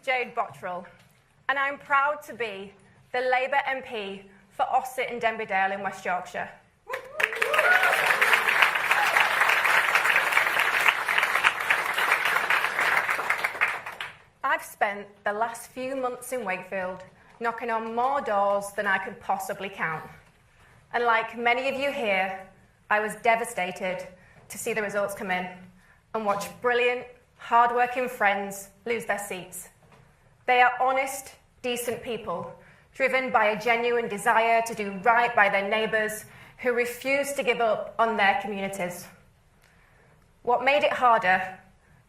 Jade Bottrell, and I'm proud to be the Labour MP for Ossett and Denby Dale in West Yorkshire. I've spent the last few months in Wakefield knocking on more doors than I could possibly count. And like many of you here, I was devastated to see the results come in and watch brilliant, hard-working friends lose their seats. They are honest, decent people, driven by a genuine desire to do right by their neighbours, who refuse to give up on their communities. What made it harder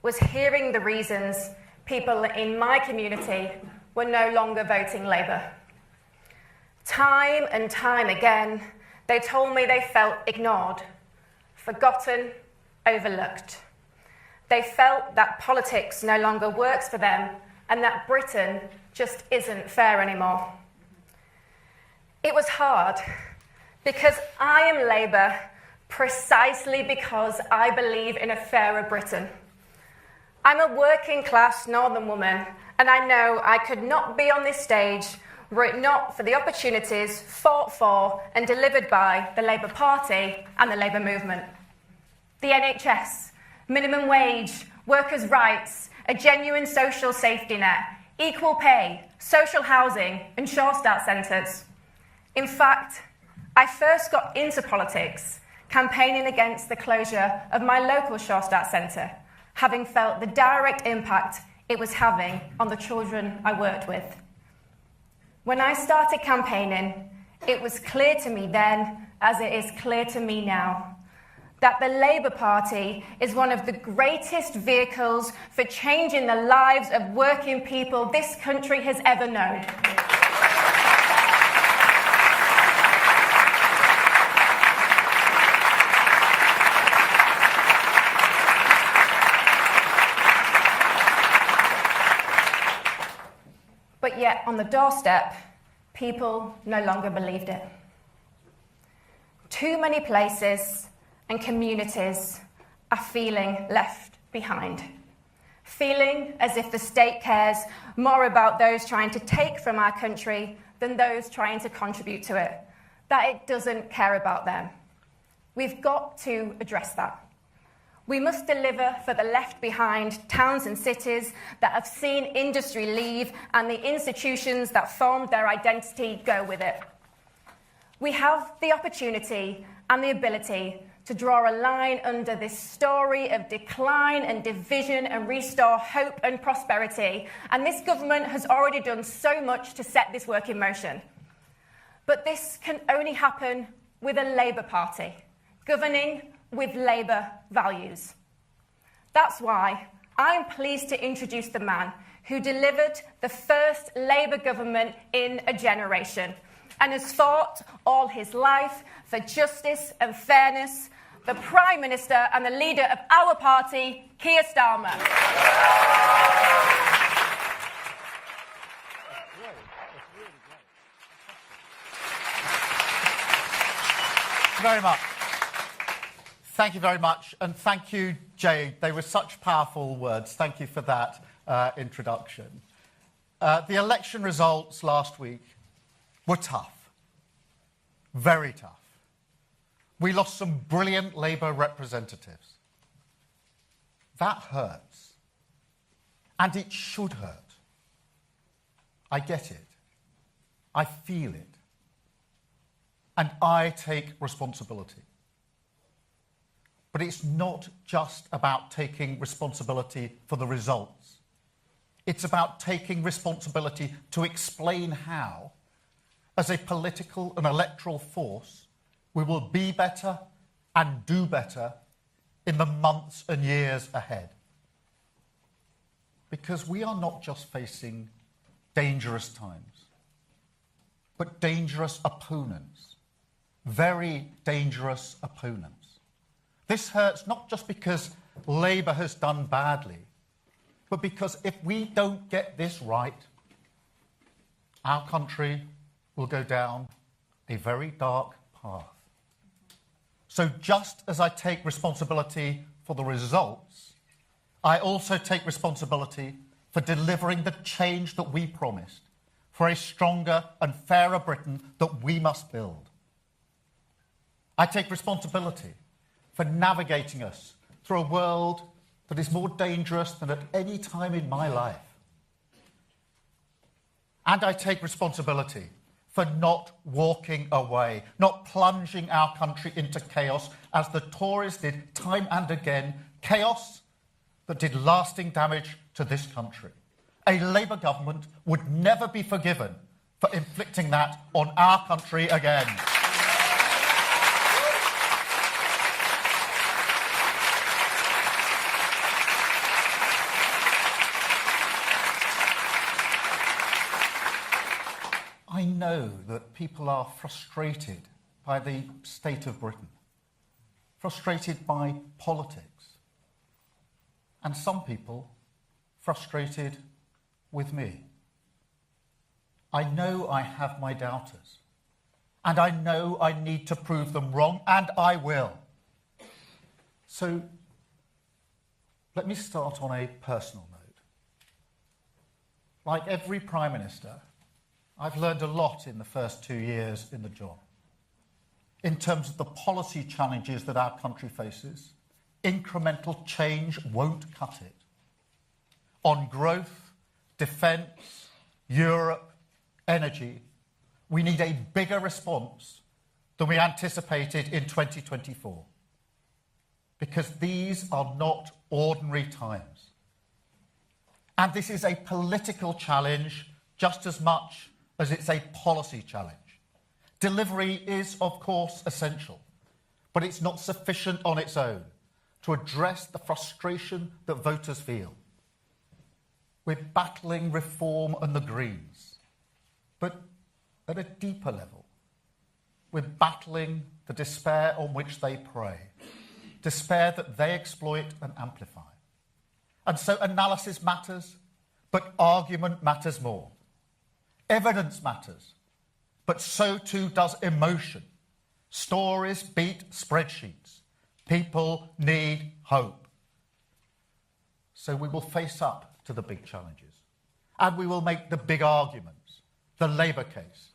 was hearing the reasons people in my community were no longer voting Labour. Time and time again, they told me they felt ignored, forgotten, overlooked. They felt that politics no longer works for them and that Britain just isn't fair anymore. It was hard because I am Labour precisely because I believe in a fairer Britain. I'm a working class northern woman, and I know I could not be on this stage were it not for the opportunities fought for and delivered by the Labour Party and the Labour movement. The NHS, minimum wage, workers' rights, a genuine social safety net, equal pay, social housing, and Sure Start centres. In fact, I first got into politics campaigning against the closure of my local Sure Start centre, having felt the direct impact it was having on the children I worked with. When I started campaigning, it was clear to me then, as it is clear to me now, that the Labour Party is one of the greatest vehicles for changing the lives of working people this country has ever known. But yet, on the doorstep, people no longer believed it. Too many places and communities are feeling left behind, feeling as if the state cares more about those trying to take from our country than those trying to contribute to it, that it doesn't care about them. We've got to address that. We must deliver for the left behind towns and cities that have seen industry leave and the institutions that formed their identity go with it. We have the opportunity and the ability to draw a line under this story of decline and division and restore hope and prosperity. And this government has already done so much to set this work in motion. But this can only happen with a Labour Party, governing with Labour values. That's why I'm pleased to introduce the man who delivered the first Labour government in a generation and has fought all his life for justice and fairness, the Prime Minister and the leader of our party, Keir Starmer. Very much. Thank you very much, and thank you, Jade. They were such powerful words. Thank you for that introduction. The election results last week were tough, very tough. We lost some brilliant Labour representatives. That hurts, and it should hurt. I get it. I feel it. And I take responsibility. But it's not just about taking responsibility for the results. It's about taking responsibility to explain how, as a political and electoral force, we will be better and do better in the months and years ahead. Because we are not just facing dangerous times, but dangerous opponents, very dangerous opponents. This hurts not just because Labour has done badly, but because if we don't get this right, our country will go down a very dark path. So just as I take responsibility for the results, I also take responsibility for delivering the change that we promised, for a stronger and fairer Britain that we must build. I take responsibility for navigating us through a world that is more dangerous than at any time in my life. And I take responsibility for not walking away, not plunging our country into chaos as the Tories did time and again, chaos that did lasting damage to this country. A Labour government would never be forgiven for inflicting that on our country again. I know that people are frustrated by the state of Britain, frustrated by politics, and some people frustrated with me. I know I have my doubters, and I know I need to prove them wrong, and I will. So let me start on a personal note. Like every Prime Minister, I've learned a lot in the first 2 years in the job. In terms of the policy challenges that our country faces, incremental change won't cut it. On growth, defence, Europe, energy, we need a bigger response than we anticipated in 2024. Because these are not ordinary times. And this is a political challenge just as much as it's a policy challenge. Delivery is, of course, essential, but it's not sufficient on its own to address the frustration that voters feel. We're battling reform and the Greens, but at a deeper level, we're battling the despair on which they prey, despair that they exploit and amplify. And so analysis matters, but argument matters more. Evidence matters, but so too does emotion. Stories beat spreadsheets. People need hope. So we will face up to the big challenges, and we will make the big arguments, the Labour case,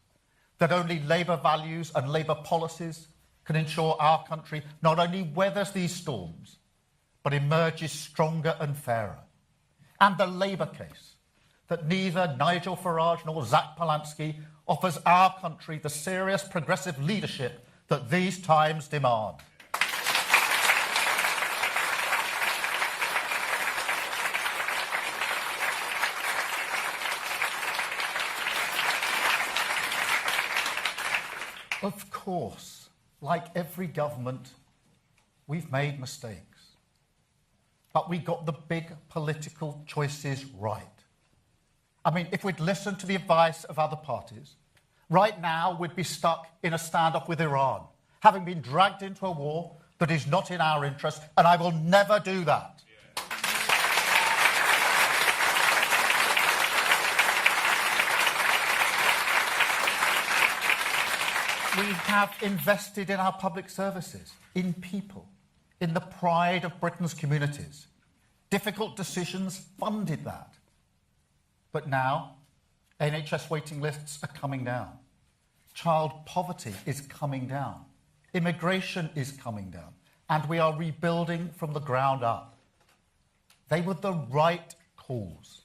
that only Labour values and Labour policies can ensure our country not only weathers these storms, but emerges stronger and fairer. And the Labour case, that neither Nigel Farage nor Zach Polansky offers our country the serious progressive leadership that these times demand. Of course, like every government, we've made mistakes. But we got the big political choices right. I mean, if we'd listened to the advice of other parties, right now we'd be stuck in a standoff with Iran, having been dragged into a war that is not in our interest, and I will never do that. We have invested in our public services, in people, in the pride of Britain's communities. Difficult decisions funded that. But now, NHS waiting lists are coming down. Child poverty is coming down. Immigration is coming down. And we are rebuilding from the ground up. They were the right calls.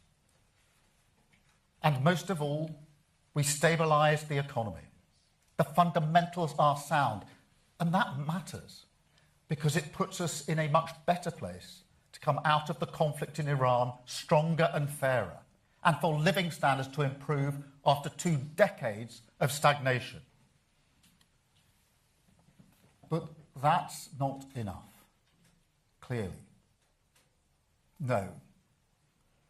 And most of all, we stabilised the economy. The fundamentals are sound. And that matters because it puts us in a much better place to come out of the conflict in Iran stronger and fairer, and for living standards to improve after 2 decades of stagnation. But that's not enough, clearly. No.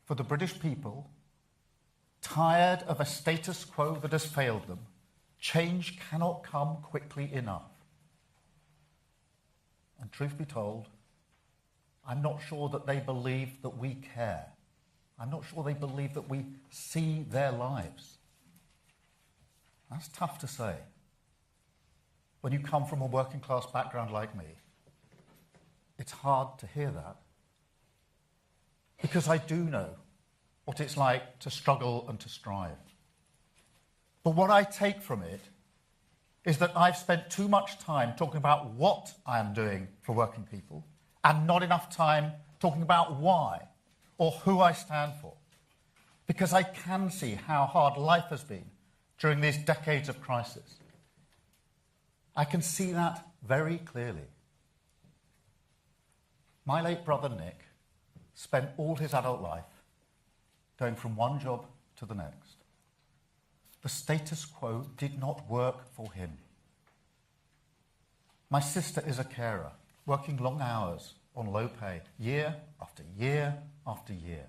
For the British people, tired of a status quo that has failed them, change cannot come quickly enough. And truth be told, I'm not sure that they believe that we care. I'm not sure they believe that we see their lives. That's tough to say. When you come from a working class background like me, it's hard to hear that. Because I do know what it's like to struggle and to strive. But what I take from it is that I've spent too much time talking about what I am doing for working people and not enough time talking about why or who I stand for. Because I can see how hard life has been during these decades of crisis. I can see that very clearly. My late brother Nick spent all his adult life going from one job to the next. The status quo did not work for him. My sister is a carer, working long hours on low pay, year after year after year.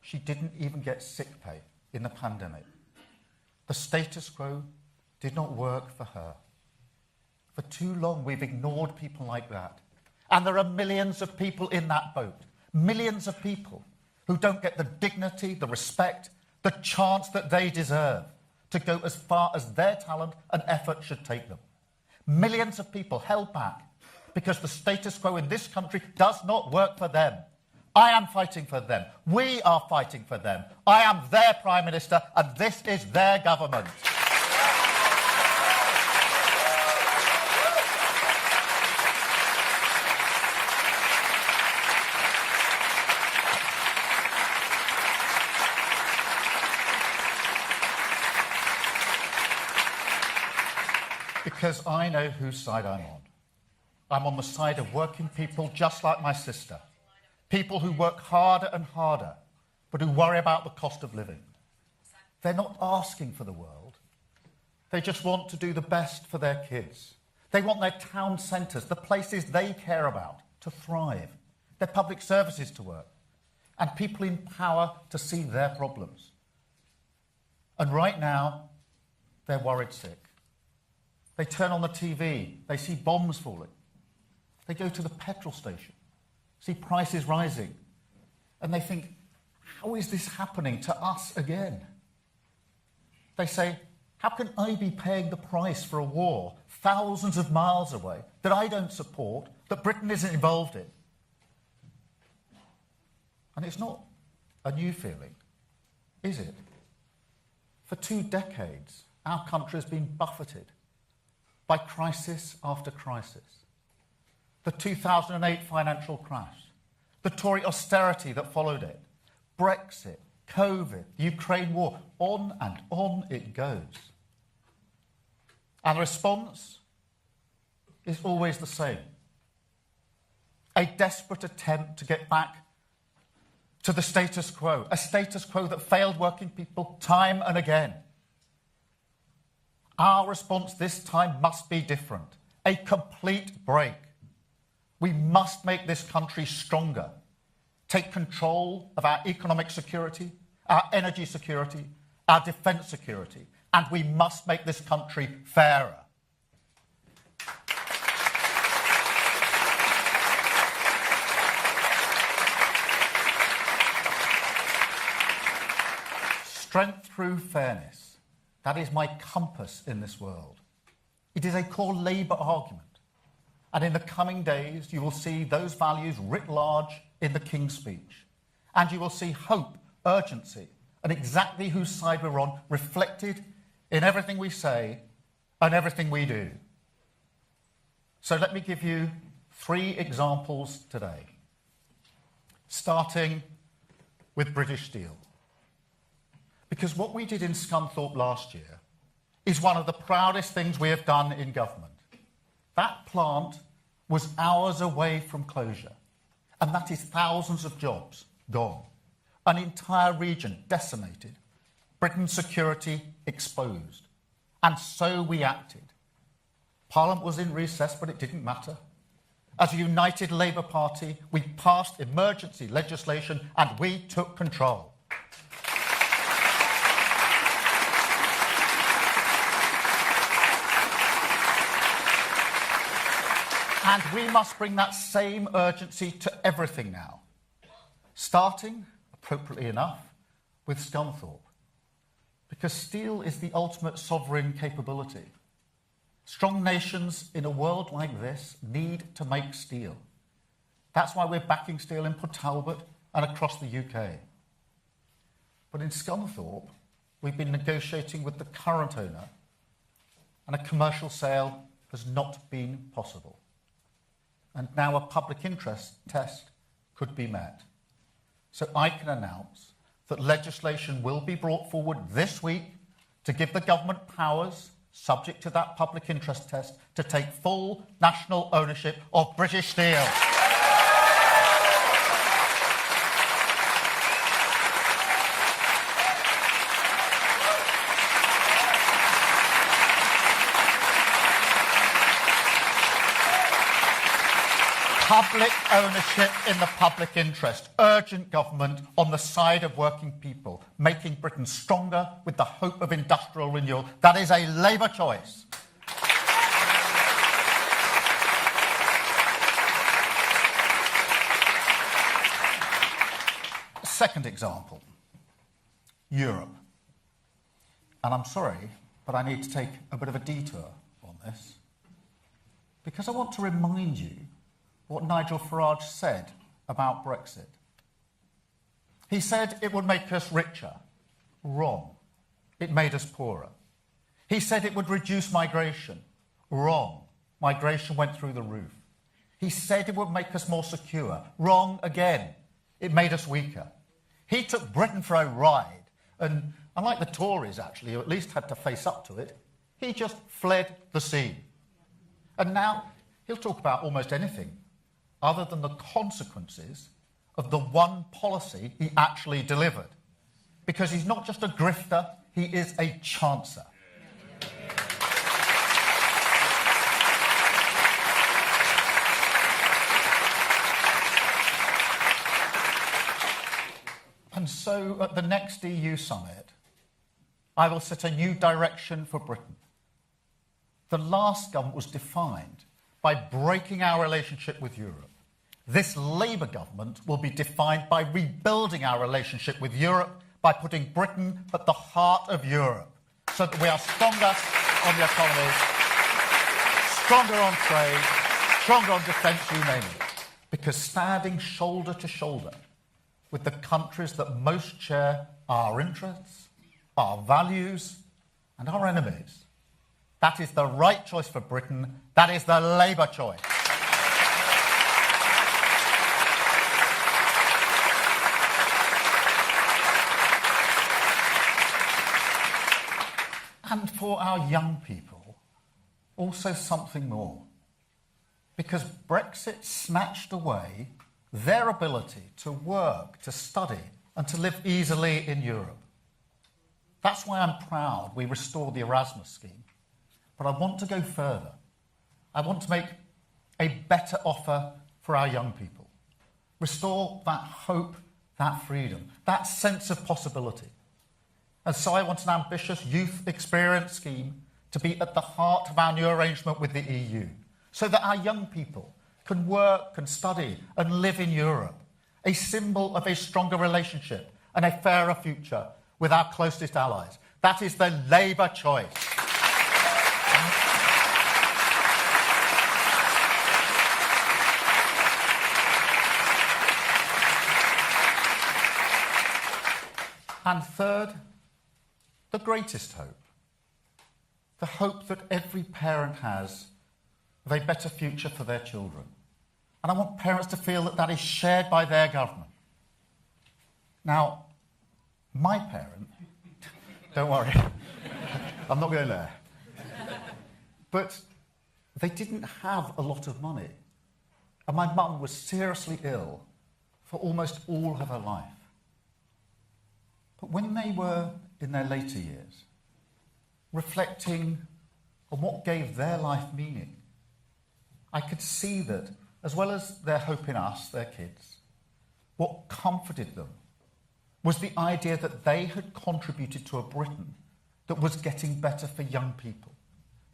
She didn't even get sick pay in the pandemic. The status quo did not work for her. For too long, we've ignored people like that. And there are millions of people in that boat, millions of people who don't get the dignity, the respect, the chance that they deserve to go as far as their talent and effort should take them. Millions of people held back because the status quo in this country does not work for them. I am fighting for them. We are fighting for them. I am their Prime Minister and this is their government. Because I know whose side I'm on. I'm on the side of working people just like my sister. People who work harder and harder, but who worry about the cost of living. They're not asking for the world. They just want to do the best for their kids. They want their town centres, the places they care about, to thrive. Their public services to work. And people in power to see their problems. And right now, they're worried sick. They turn on the TV, they see bombs falling. They go to the petrol station, see prices rising, and they think, how is this happening to us again? They say, how can I be paying the price for a war thousands of miles away that I don't support, that Britain isn't involved in? And it's not a new feeling, is it? For 2 decades, our country has been buffeted by crisis after crisis. The 2008 financial crash, the Tory austerity that followed it, Brexit, COVID, the Ukraine war, on and on it goes. And the response is always the same. A desperate attempt to get back to the status quo, a status quo that failed working people time and again. Our response this time must be different. A complete break. We must make this country stronger. Take control of our economic security, our energy security, our defence security. And we must make this country fairer. Strength through fairness. That is my compass in this world. It is a core Labour argument. And in the coming days, you will see those values writ large in the King's speech. And you will see hope, urgency, and exactly whose side we're on reflected in everything we say and everything we do. So let me give you 3 examples today. Starting with British Steel. Because what we did in Scunthorpe last year is one of the proudest things we have done in government. That plant was hours away from closure, and that is thousands of jobs gone, an entire region decimated, Britain's security exposed. And so we acted. Parliament was in recess, but it didn't matter. As a united Labour Party, we passed emergency legislation and we took control. And we must bring that same urgency to everything now. Starting, appropriately enough, with Scunthorpe. Because steel is the ultimate sovereign capability. Strong nations in a world like this need to make steel. That's why we're backing steel in Port Talbot and across the UK. But in Scunthorpe, we've been negotiating with the current owner, and a commercial sale has not been possible. And now a public interest test could be met. So I can announce that legislation will be brought forward this week to give the government powers, subject to that public interest test, to take full national ownership of British Steel. Public ownership in the public interest. Urgent government on the side of working people, making Britain stronger with the hope of industrial renewal. That is a Labour choice. Second example, Europe. And I'm sorry, but I need to take a bit of a detour on this, because I want to remind you what Nigel Farage said about Brexit. He said it would make us richer. Wrong. It made us poorer. He said it would reduce migration. Wrong. Migration went through the roof. He said it would make us more secure. Wrong again. It made us weaker. He took Britain for a ride, and unlike the Tories, actually, who at least had to face up to it, he just fled the scene. And now he'll talk about almost anything other than the consequences of the one policy he actually delivered. Because he's not just a grifter, he is a chancer. And so at the next EU summit, I will set a new direction for Britain. The last government was defined by breaking our relationship with Europe. This Labour government will be defined by rebuilding our relationship with Europe, by putting Britain at the heart of Europe, so that we are stronger on the economy, stronger on trade, stronger on defence, you name it. Because standing shoulder to shoulder with the countries that most share our interests, our values, and our enemies, that is the right choice for Britain. That is the Labour choice. And for our young people, also something more. Because Brexit snatched away their ability to work, to study, and to live easily in Europe. That's why I'm proud we restored the Erasmus scheme. But I want to go further. I want to make a better offer for our young people. Restore that hope, that freedom, that sense of possibility. And so I want an ambitious youth experience scheme to be at the heart of our new arrangement with the EU, so that our young people can work and study and live in Europe, a symbol of a stronger relationship and a fairer future with our closest allies. That is the Labour choice. And third, the greatest hope. The hope that every parent has of a better future for their children. And I want parents to feel that that is shared by their government. Now, my parent, don't worry, I'm not going there. But they didn't have a lot of money. And my mum was seriously ill for almost all of her life. But when they were in their later years, reflecting on what gave their life meaning, I could see that, as well as their hope in us, their kids, what comforted them was the idea that they had contributed to a Britain that was getting better for young people,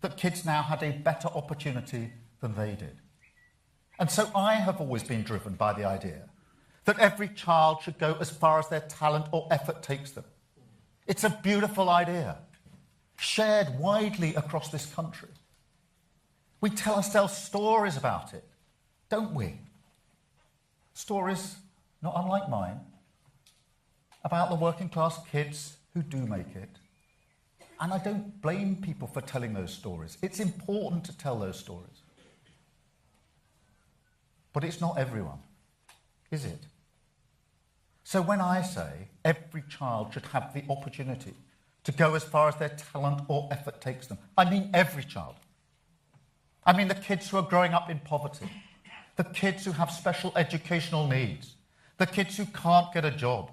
that kids now had a better opportunity than they did. And so I have always been driven by the idea that every child should go as far as their talent or effort takes them. It's a beautiful idea, shared widely across this country. We tell ourselves stories about it, don't we? Stories not unlike mine. about the working class kids who do make it. And I don't blame people for telling those stories. It's important to tell those stories. But it's not everyone, is it? So when I say every child should have the opportunity to go as far as their talent or effort takes them, I mean every child. I mean the kids who are growing up in poverty, the kids who have special educational needs, the kids who can't get a job,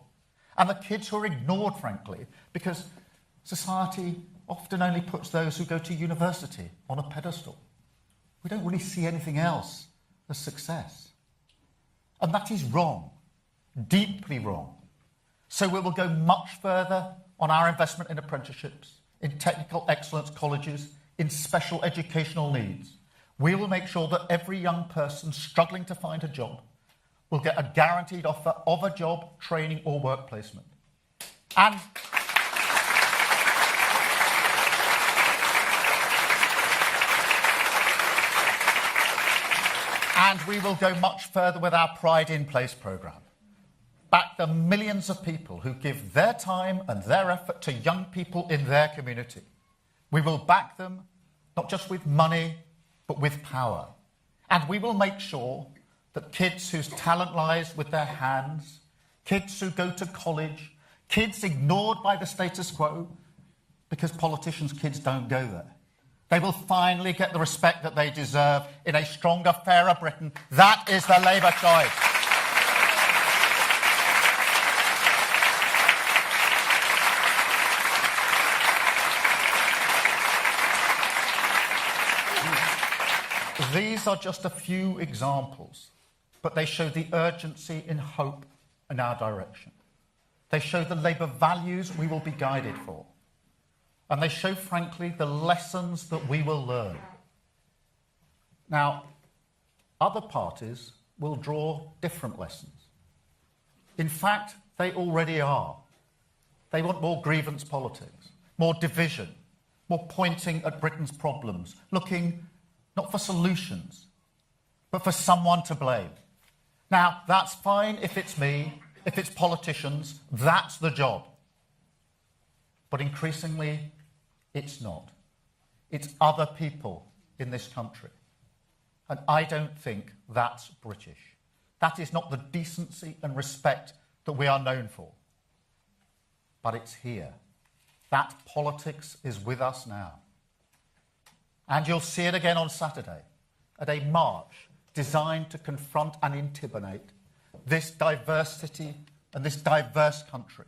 and the kids who are ignored, frankly, because society often only puts those who go to university on a pedestal. We don't really see anything else as success. And that is wrong, deeply wrong. So we will go much further on our investment in apprenticeships, in technical excellence colleges, in special educational needs. We will make sure that every young person struggling to find a job will get a guaranteed offer of a job, training or work placement. And we will go much further with our Pride in Place programme. Back the millions of people who give their time and their effort to young people in their community. We will back them not just with money, but with power. And we will make sure that kids whose talent lies with their hands, kids who go to college, kids ignored by the status quo, because politicians' kids don't go there, they will finally get the respect that they deserve in a stronger, fairer Britain. That is the Labour choice. These are just a few examples, but they show the urgency in hope in our direction. They show the Labour values we will be guided for. And they show, frankly, the lessons that we will learn. Now, other parties will draw different lessons. In fact, they already are. They want more grievance politics, more division, more pointing at Britain's problems, looking not for solutions, but for someone to blame. Now, that's fine if it's me, if it's politicians, that's the job. But increasingly, it's not. It's other people in this country. And I don't think that's British. That is not the decency and respect that we are known for. But it's here. That politics is with us now. And you'll see it again on Saturday at a march designed to confront and intimidate this diversity and this diverse country.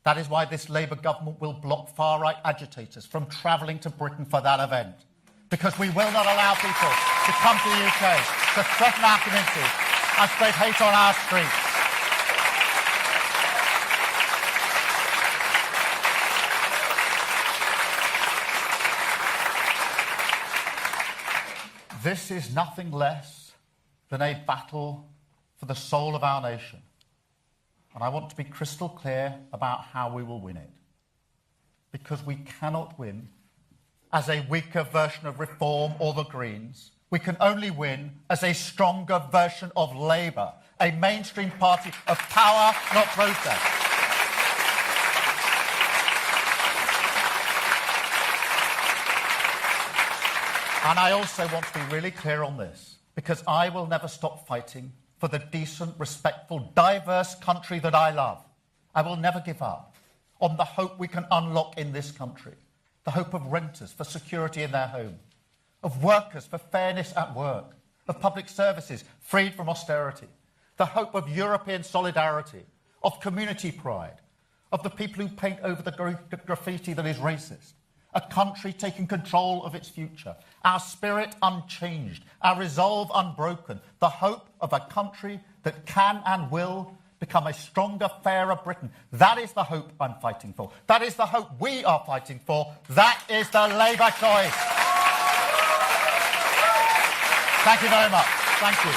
That is why this Labour government will block far-right agitators from travelling to Britain for that event. Because we will not allow people to come to the UK to threaten our communities and spread hate on our streets. This is nothing less than a battle for the soul of our nation. And I want to be crystal clear about how we will win it. Because we cannot win as a weaker version of Reform or the Greens. We can only win as a stronger version of Labour, a mainstream party of power, not protest. And I also want to be really clear on this, because I will never stop fighting for the decent, respectful, diverse country that I love. I will never give up on the hope we can unlock in this country, the hope of renters for security in their home, of workers for fairness at work, of public services freed from austerity, the hope of European solidarity, of community pride, of the people who paint over the graffiti that is racist, a country taking control of its future, our spirit unchanged, our resolve unbroken, the hope of a country that can and will become a stronger, fairer Britain. That is the hope I'm fighting for. That is the hope we are fighting for. That is the Labour choice. Thank you very much. Thank you.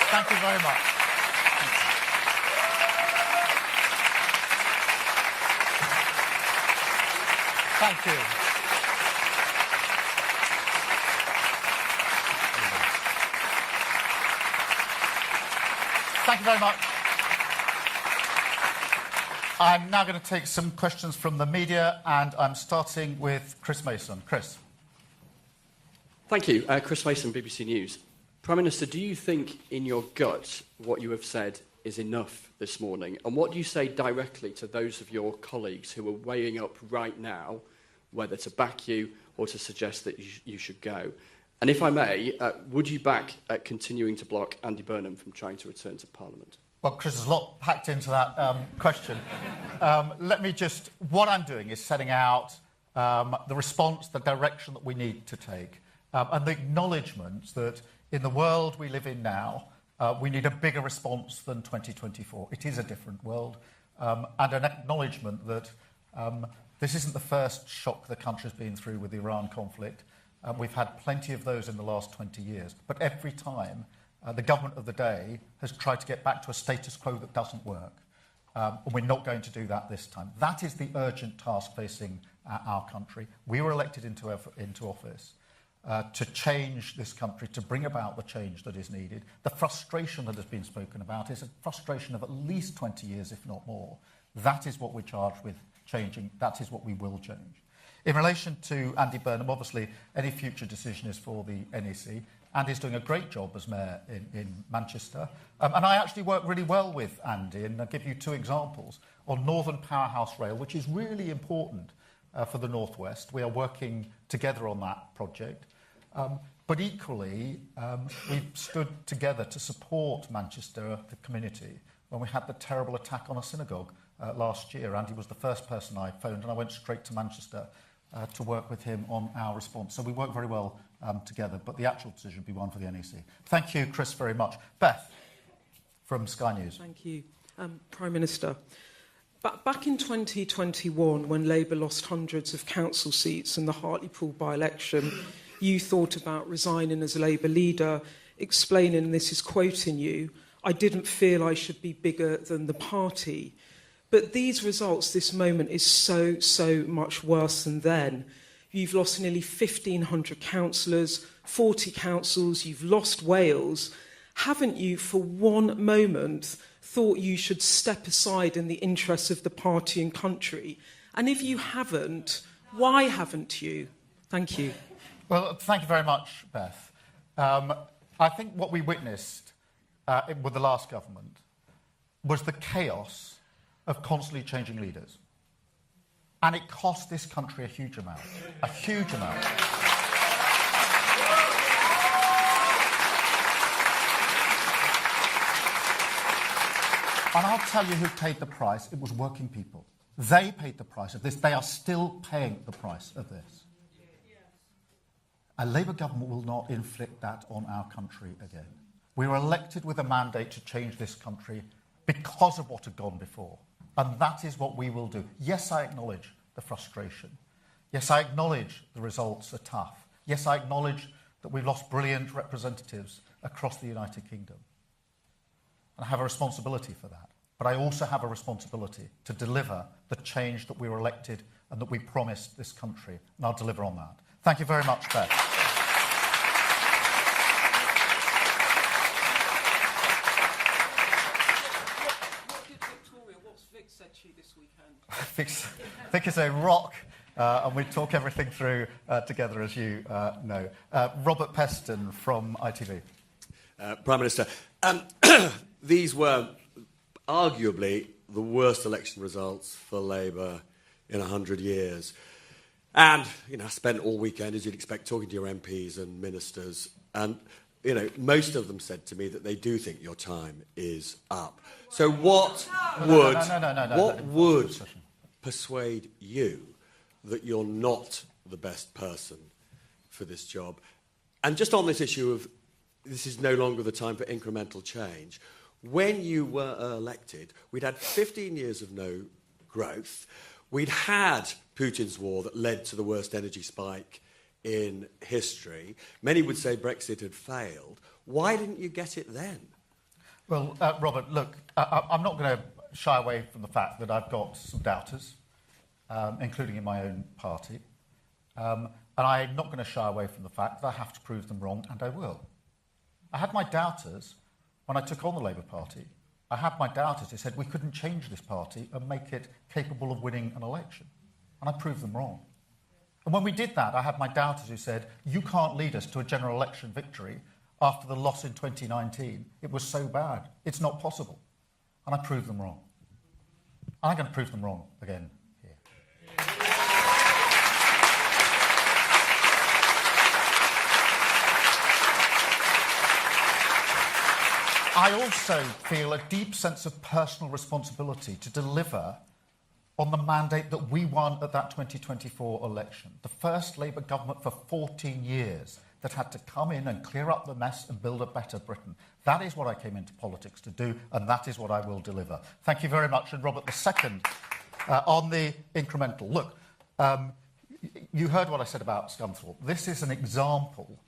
Thank you very much. Thank you. Thank you very much. I'm now going to take some questions from the media, and I'm starting with Chris Mason. Chris. Thank you. Chris Mason, BBC News. Prime Minister, do you think in your gut what you have said is enough this morning? And what do you say directly to those of your colleagues who are weighing up right now whether to back you or to suggest that you should go? And if I may, would you back continuing to block Andy Burnham from trying to return to Parliament? Well, Chris, there's a lot packed into that question. What I'm doing is setting out the response, the direction that we need to take, and the acknowledgement that in the world we live in now, we need a bigger response than 2024. It is a different world, and an acknowledgement that this isn't the first shock the country's been through with the Iran conflict. We've had plenty of those in the last 20 years, but every time the government of the day has tried to get back to a status quo that doesn't work. And we're not going to do that this time. That is the urgent task facing our country. We were elected into office to change this country, to bring about the change that is needed. The frustration that has been spoken about is a frustration of at least 20 years, if not more. That is what we're charged with changing. That is what we will change. In relation to Andy Burnham, obviously, any future decision is for the NEC. Andy's doing a great job as mayor in Manchester. And I actually work really well with Andy, and I'll give you two examples. On Northern Powerhouse Rail, which is really important for the North West, we are working together on that project. But equally, we've stood together to support Manchester, the community, when we had the terrible attack on a synagogue last year. Andy was the first person I phoned, and I went straight to Manchester to work with him on our response. So we work very well together, but the actual decision will be one for the NEC. Thank you, Chris, very much. Beth, from Sky News. Thank you. Prime Minister, back in 2021, when Labour lost hundreds of council seats in the Hartlepool by-election, you thought about resigning as Labour leader, explaining, and this is quoting you, "I didn't feel I should be bigger than the party." But these results, this moment, is so much worse than then. You've lost nearly 1,500 councillors, 40 councils, you've lost Wales. Haven't you, for one moment, thought you should step aside in the interests of the party and country? And if you haven't, why haven't you? Thank you. Well, thank you very much, Beth. I think what we witnessed with the last government was the chaos of constantly changing leaders. And it cost this country a huge amount. A huge amount. And I'll tell you who paid the price. It was working people. They paid the price of this. They are still paying the price of this. A Labour government will not inflict that on our country again. We were elected with a mandate to change this country because of what had gone before. And that is what we will do. Yes, I acknowledge the frustration. Yes, I acknowledge the results are tough. Yes, I acknowledge that we've lost brilliant representatives across the United Kingdom. And I have a responsibility for that. But I also have a responsibility to deliver the change that we were elected and that we promised this country. And I'll deliver on that. Thank you very much, Beth. Vic is a rock, and we talk everything through together, as you know. Robert Peston from ITV. Prime Minister, these were arguably the worst election results for Labour in 100 years. And, I spent all weekend, as you'd expect, talking to your MPs and ministers. And, most of them said to me that they do think your time is up. So what would persuade you that you're not the best person for this job? And just on this issue of this is no longer the time for incremental change, when you were elected, we'd had 15 years of no growth. We'd had Putin's war that led to the worst energy spike in history. Many would say Brexit had failed. Why didn't you get it then? Well, Robert, look, I'm not going to shy away from the fact that I've got some doubters, including in my own party. And I'm not going to shy away from the fact that I have to prove them wrong, and I will. I had my doubters when I took on the Labour Party I had my doubters who said we couldn't change this party and make it capable of winning an election. And I proved them wrong. And when we did that, I had my doubters who said, you can't lead us to a general election victory after the loss in 2019. It was so bad. It's not possible. And I proved them wrong. And I'm going to prove them wrong again here. I also feel a deep sense of personal responsibility to deliver on the mandate that we won at that 2024 election. The first Labour government for 14 years that had to come in and clear up the mess and build a better Britain. That is what I came into politics to do, and that is what I will deliver. Thank you very much. And Robert, the second, on the incremental. Look, you heard what I said about Scunthorpe. This is an example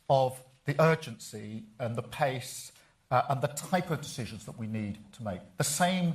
of the urgency and the pace and the type of decisions that we need to make. The same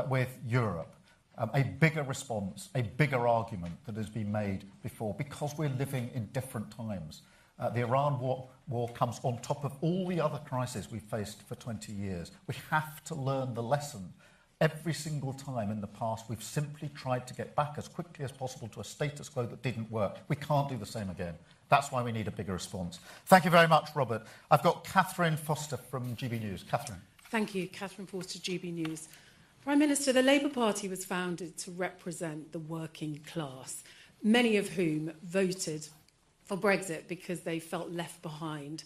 with Europe. A bigger response, a bigger argument that has been made before, because we're living in different times. The Iran war comes on top of all the other crises we've faced for 20 years. We have to learn the lesson. Every single time in the past, we've simply tried to get back as quickly as possible to a status quo that didn't work. We can't do the same again. That's why we need a bigger response. Thank you very much, Robert. I've got Catherine Foster from GB News. Catherine. Thank you, Catherine Foster, GB News. Prime Minister, the Labour Party was founded to represent the working class, many of whom voted for Brexit because they felt left behind.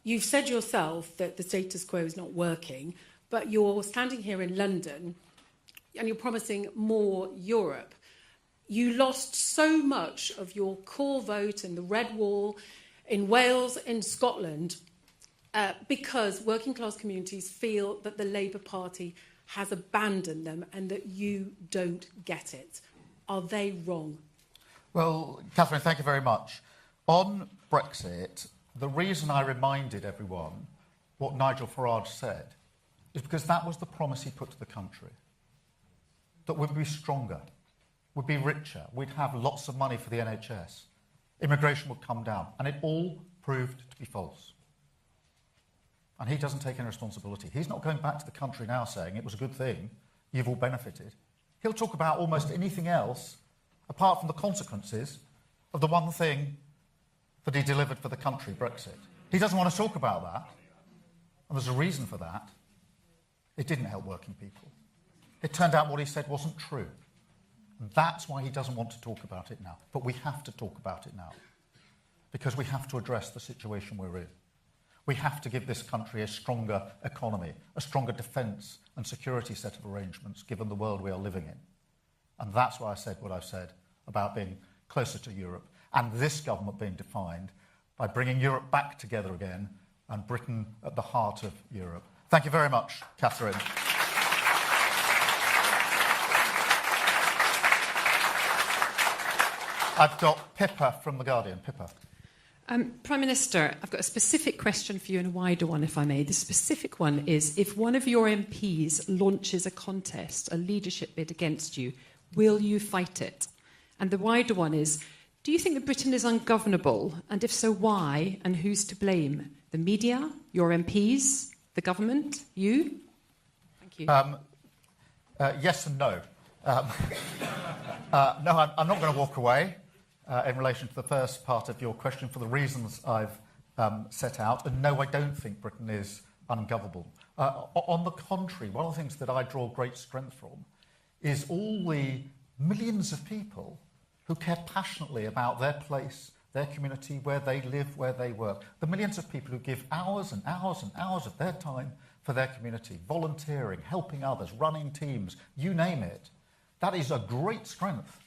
You've said yourself that the status quo is not working, but you're standing here in London and you're promising more Europe. You lost so much of your core vote in the Red Wall, in Wales, in Scotland, because working class communities feel that the Labour Party has abandoned them and that you don't get it. Are they wrong? Well, Catherine, thank you very much. On Brexit, the reason I reminded everyone what Nigel Farage said is because that was the promise he put to the country. That we'd be stronger, we'd be richer, we'd have lots of money for the NHS, immigration would come down, and it all proved to be false. And he doesn't take any responsibility. He's not going back to the country now saying it was a good thing, you've all benefited. He'll talk about almost anything else apart from the consequences of the one thing that he delivered for the country, Brexit. He doesn't want to talk about that. And there's a reason for that. It didn't help working people. It turned out what he said wasn't true. And that's why he doesn't want to talk about it now. But we have to talk about it now. Because we have to address the situation we're in. We have to give this country a stronger economy, a stronger defence and security set of arrangements, given the world we are living in. And that's why I said what I've said about being closer to Europe, and this government being defined by bringing Europe back together again and Britain at the heart of Europe. Thank you very much, Catherine. I've got Pippa from The Guardian. Pippa. Prime Minister, I've got a specific question for you and a wider one, if I may. The specific one is, if one of your MPs launches a contest, a leadership bid against you, will you fight it? And the wider one is, do you think that Britain is ungovernable? And if so, why? And who's to blame? The media, your MPs, the government, you? Thank you. Yes and no. No, I'm not going to walk away in relation to the first part of your question for the reasons I've set out. And no, I don't think Britain is ungovernable. On the contrary, one of the things that I draw great strength from is all the millions of people who care passionately about their place, their community, where they live, where they work. The millions of people who give hours and hours and hours of their time for their community, volunteering, helping others, running teams, you name it. That is a great strength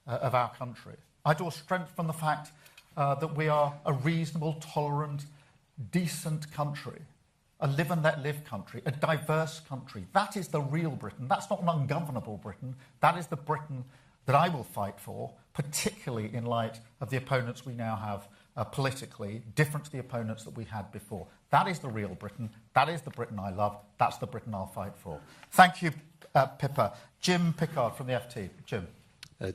of our country. I draw strength from the fact that we are a reasonable, tolerant, decent country, a live and let live country, a diverse country. That is the real Britain. That's not an ungovernable Britain. That is the Britain that I will fight for, particularly in light of the opponents we now have politically, different to the opponents that we had before. That is the real Britain. That is the Britain I love. That's the Britain I'll fight for. Thank you, Pippa. Jim Pickard from the FT. Jim.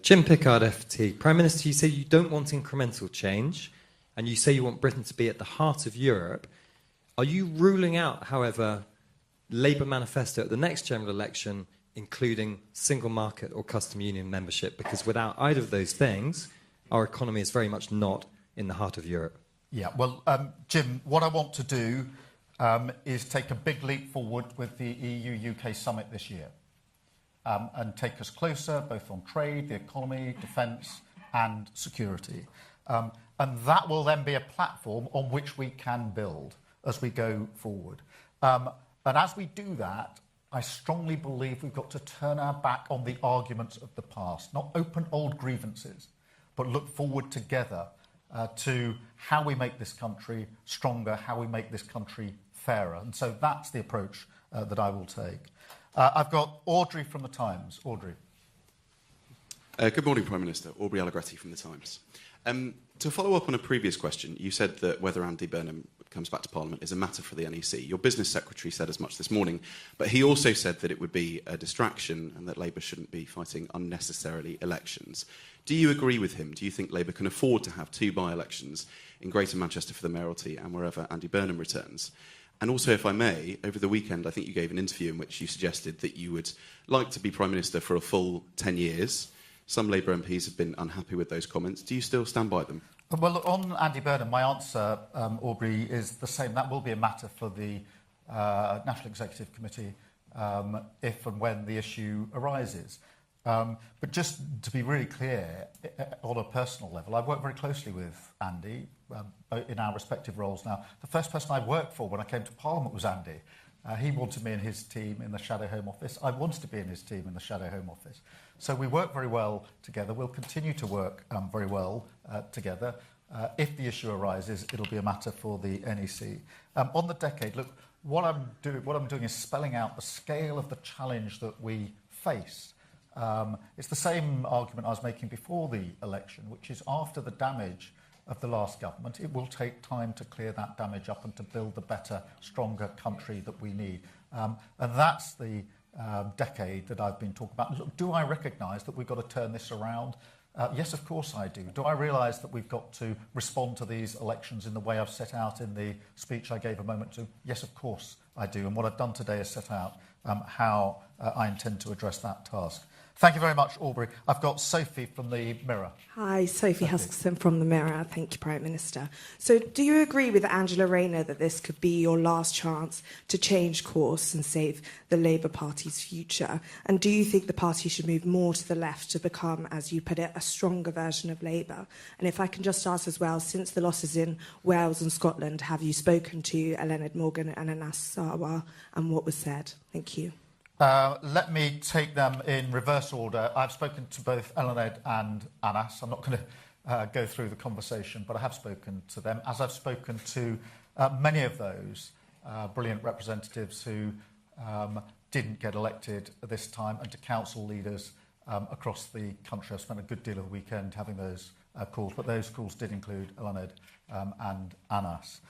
Jim Pickard, FT. Prime Minister, you say you don't want incremental change, and you say you want Britain to be at the heart of Europe. Are you ruling out, however, Labour manifesto at the next general election, including single market or custom union membership? Because without either of those things, our economy is very much not in the heart of Europe. Yeah, well, Jim, what I want to do is take a big leap forward with the EU-UK summit this year and take us closer, both on trade, the economy, defence and security. And that will then be a platform on which we can build as we go forward. And as we do that, I strongly believe we've got to turn our back on the arguments of the past, not open old grievances, but look forward together to how we make this country stronger, how we make this country fairer. And so that's the approach that I will take. I've got Audrey from The Times. Audrey. Good morning, Prime Minister. Aubrey Allegretti from The Times. To follow up on a previous question, you said that whether Andy Burnham comes back to Parliament is a matter for the NEC. Your business secretary said as much this morning, but he also said that it would be a distraction and that Labour shouldn't be fighting unnecessarily elections. Do you agree with him? Do you think Labour can afford to have 2 by-elections in Greater Manchester for the mayoralty and wherever Andy Burnham returns? And also, if I may, over the weekend, I think you gave an interview in which you suggested that you would like to be Prime Minister for a full 10 years. Some Labour MPs have been unhappy with those comments. Do you still stand by them? Well, on Andy Burnham, my answer, Aubrey, is the same. That will be a matter for the National Executive Committee if and when the issue arises. But just to be really clear, on a personal level, I've worked very closely with Andy in our respective roles now. The first person I worked for when I came to Parliament was Andy. He wanted me in his team in the Shadow Home Office. I wanted to be in his team in the Shadow Home Office. So we work very well together. We'll continue to work very well together. If the issue arises, it'll be a matter for the NEC. On the decade, look, what I'm doing is spelling out the scale of the challenge that we face. It's the same argument I was making before the election, which is after the damage of the last government, it will take time to clear that damage up and to build the better, stronger country that we need. And that's the decade that I've been talking about. Look, do I recognise that we've got to turn this around? Yes, of course I do. Do I realise that we've got to respond to these elections in the way I've set out in the speech I gave a moment to? Yes, of course I do. And what I've done today is set out how I intend to address that task. Thank you very much, Aubrey. I've got Sophie from the Mirror. Hi, Sophie Huskisson from the Mirror. Thank you, Prime Minister. So do you agree with Angela Rayner that this could be your last chance to change course and save the Labour Party's future? And do you think the party should move more to the left to become, as you put it, a stronger version of Labour? And if I can just ask as well, since the losses in Wales and Scotland, have you spoken to Eluned Morgan and Anas Sarwar and what was said? Thank you. Let me take them in reverse order. I've spoken to both Eluned and Anas. I'm not going to go through the conversation, but I have spoken to them, as I've spoken to many of those brilliant representatives who didn't get elected this time, and to council leaders across the country. I've spent a good deal of the weekend having those calls, but those calls did include Eluned and Anas.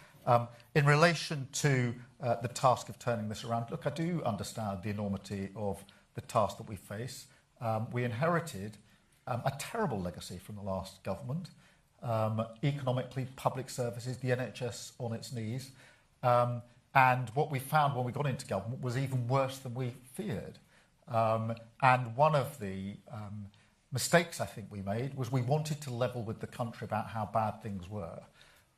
In relation to the task of turning this around, look, I do understand the enormity of the task that we face. We inherited a terrible legacy from the last government. Economically, public services, the NHS on its knees. And what we found when we got into government was even worse than we feared. And one of the mistakes I think we made was we wanted to level with the country about how bad things were.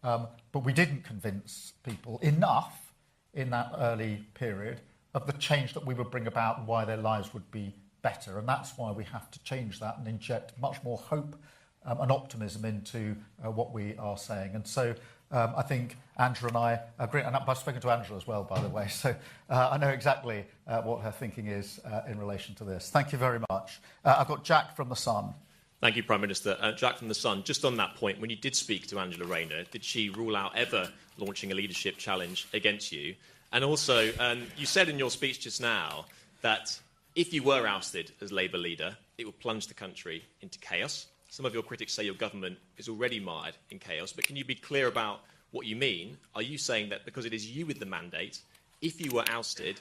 But we didn't convince people enough in that early period of the change that we would bring about and why their lives would be better. And that's why we have to change that and inject much more hope and optimism into what we are saying. And so I think Angela and I agree. And I've spoken to Angela as well, by the way. So I know exactly what her thinking is in relation to this. Thank you very much. I've got Jack from The Sun. Thank you, Prime Minister. Jack from The Sun, just on that point, when you did speak to Angela Rayner, did she rule out ever launching a leadership challenge against you? And also, you said in your speech just now that if you were ousted as Labour leader, it would plunge the country into chaos. Some of your critics say your government is already mired in chaos, but can you be clear about what you mean? Are you saying that because it is you with the mandate, if you were ousted,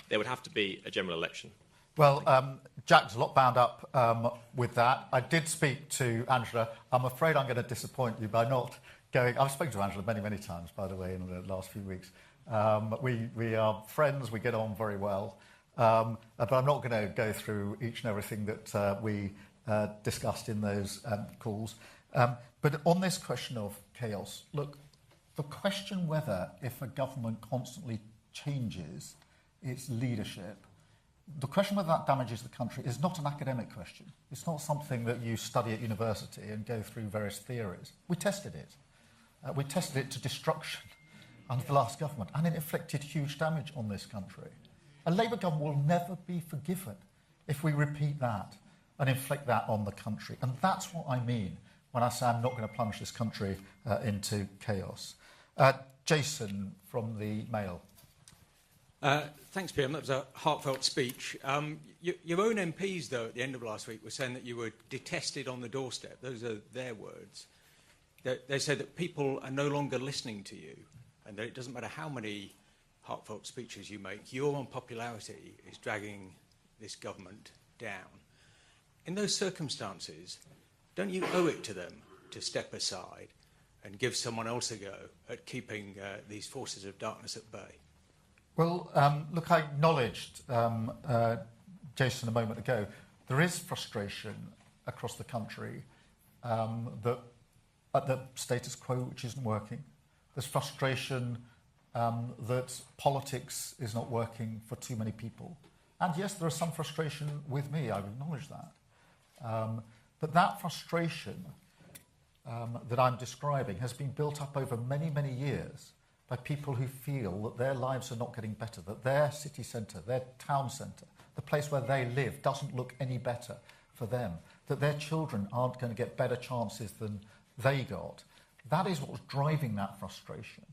there would have to be a general election? Well, Jack's a lot bound up with that. I did speak to Angela. I'm afraid I'm going to disappoint you by not going. I've spoken to Angela many, many times, by the way, in the last few weeks. We are friends, we get on very well. But I'm not going to go through each and everything that we discussed in those calls. But on this question of chaos, look, the question whether if a government constantly changes its leadership, the question whether that damages the country is not an academic question. It's not something that you study at university and go through various theories. We tested it. We tested it to destruction under the last government, and it inflicted huge damage on this country. A Labour government will never be forgiven if we repeat that and inflict that on the country. And that's what I mean when I say I'm not going to plunge this country into chaos. Jason from the Mail. Thanks, PM. That was a heartfelt speech. Your own MPs, though, at the end of last week were saying that you were detested on the doorstep. Those are their words. They said that people are no longer listening to you and that it doesn't matter how many heartfelt speeches you make, your unpopularity is dragging this government down. In those circumstances, don't you owe it to them to step aside and give someone else a go at keeping these forces of darkness at bay? Well, look, I acknowledged, Jason, a moment ago, there is frustration across the country that at the status quo, which isn't working. There's frustration that politics is not working for too many people. And yes, there is some frustration with me, I acknowledge that. But that frustration that I'm describing has been built up over many, many years by people who feel that their lives are not getting better, that their city centre, their town centre, the place where they live doesn't look any better for them, that their children aren't going to get better chances than they got. That is what's driving that frustration.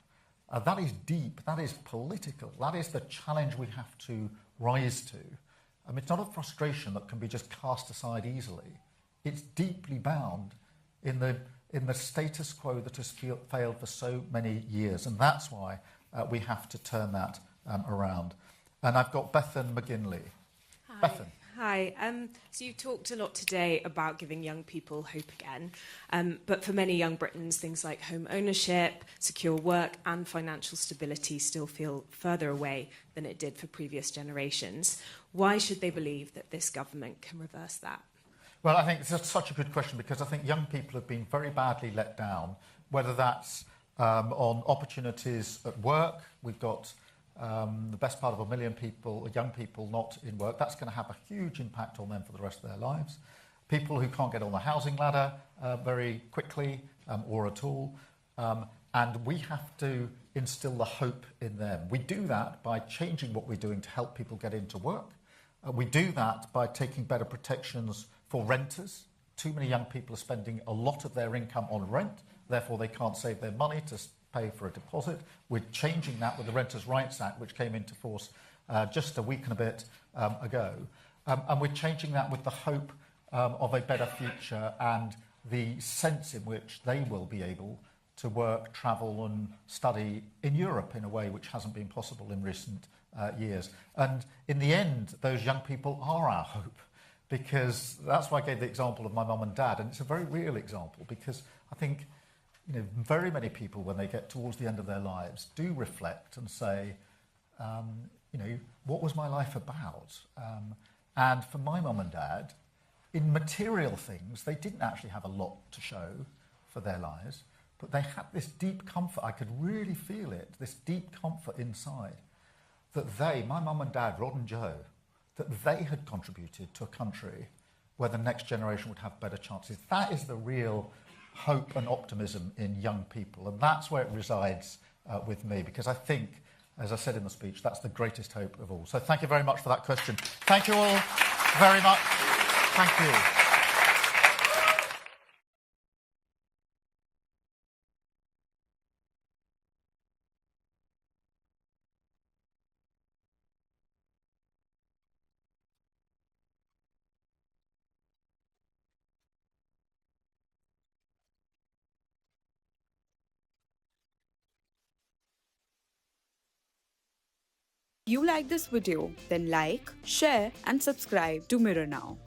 That is deep, that is political, that is the challenge we have to rise to. I mean, it's not a frustration that can be just cast aside easily. It's deeply bound in the status quo that has failed for so many years, and that's why we have to turn that around. And I've got Bethan McGinley. Hi. Bethan. Hi. So you talked a lot today about giving young people hope again, but for many young Britons, things like home ownership, secure work and financial stability still feel further away than it did for previous generations. Why should they believe that this government can reverse that? Well, I think it's such a good question because I think young people have been very badly let down, whether that's on opportunities at work. We've got the best part of 1 million people, young people not in work. That's going to have a huge impact on them for the rest of their lives. People who can't get on the housing ladder very quickly or at all. And we have to instill the hope in them. We do that by changing what we're doing to help people get into work. We do that by taking better protections for renters. Too many young people are spending a lot of their income on rent, therefore they can't save their money to pay for a deposit. We're changing that with the Renters' Rights Act, which came into force just a week and a bit ago. And we're changing that with the hope of a better future and the sense in which they will be able to work, travel and study in Europe in a way which hasn't been possible in recent years. And in the end, those young people are our hope, because that's why I gave the example of my mum and dad, and it's a very real example because I think very many people, when they get towards the end of their lives, do reflect and say, what was my life about? And for my mum and dad, in material things, they didn't actually have a lot to show for their lives, but they had this deep comfort. I could really feel it, this deep comfort inside, that they, my mum and dad, Rod and Joe, that they had contributed to a country where the next generation would have better chances. That is the real hope and optimism in young people, and that's where it resides with me, because I think, as I said in the speech, that's the greatest hope of all. So thank you very much for that question. Thank you all very much. Thank you. You like this video, then like, share and subscribe to Mirror Now.